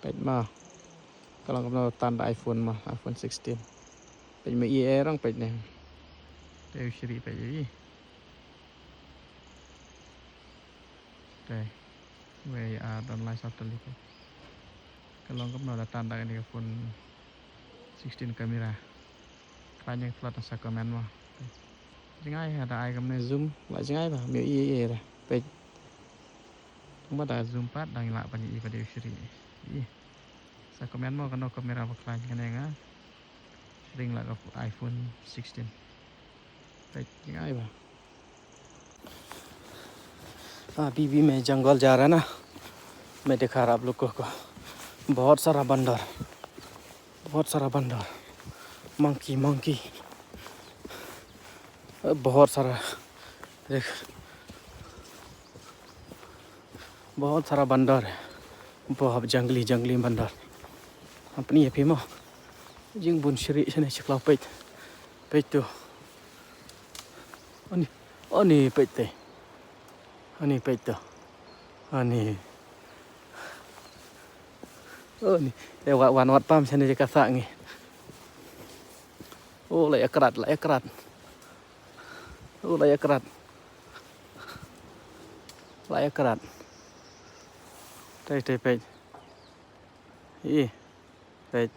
Page mà kalau kamu tanda iPhone mah iPhone 16. Page mah IE orang page nih. Teu siri page ini. Đây, về online satellite. Kalau kamu tanda ini iPhone 16 kamera. Kayaknya flat asa komen mah. Jangai ada ai kamu zoom, lại jangai bah, meu IE lah. Page. Kamu ada zoom pat đang lạ banyak i pada siri. Ih. Sa komen mo kano kamera baklan kena nga ring lah ke iPhone 16. Baik, क्या है अभी मैं जंगल जा रहा ना, मैं दिखा रहा आप लोग को बहुत सारा बंदर, मंकी बहुत सारा देख, बहुत सारा बंदर है, बहुत जंगली बंदर अपनी ये भी मो जिंग बुन श्री से चिकलाव पेट तो अनि पेट तो ani ni lewat wan wat pam sini je kasak ni lai akrat đây pej pej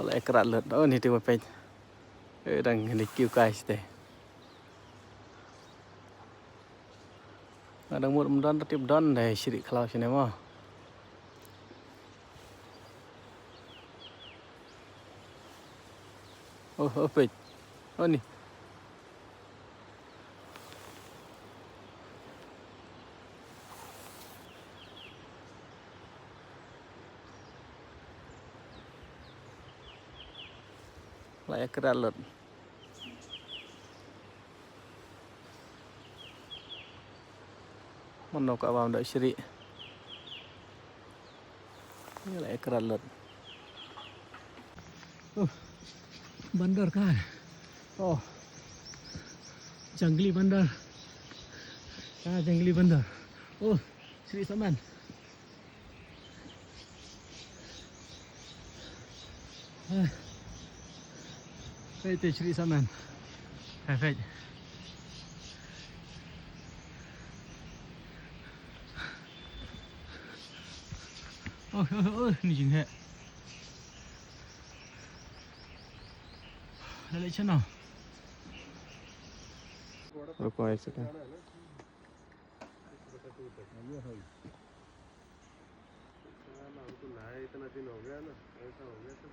lại kerat lợn đó ni tiêu pej đang đi kêu cài thế đang một đòn tiếp đòn này xử lý khâu thế này mà pej ni lại kerat lợn mana kau awam dak syirik ni lại kerat lợn बंदर कहाँ है जंगली बंदर कहाँ जंगली बंदर श्री समान itu Sri Saman perfect ni jing hai ले छ न रुको एक सेकंड इतना दिन हो गया ना ऐसा हो गया सब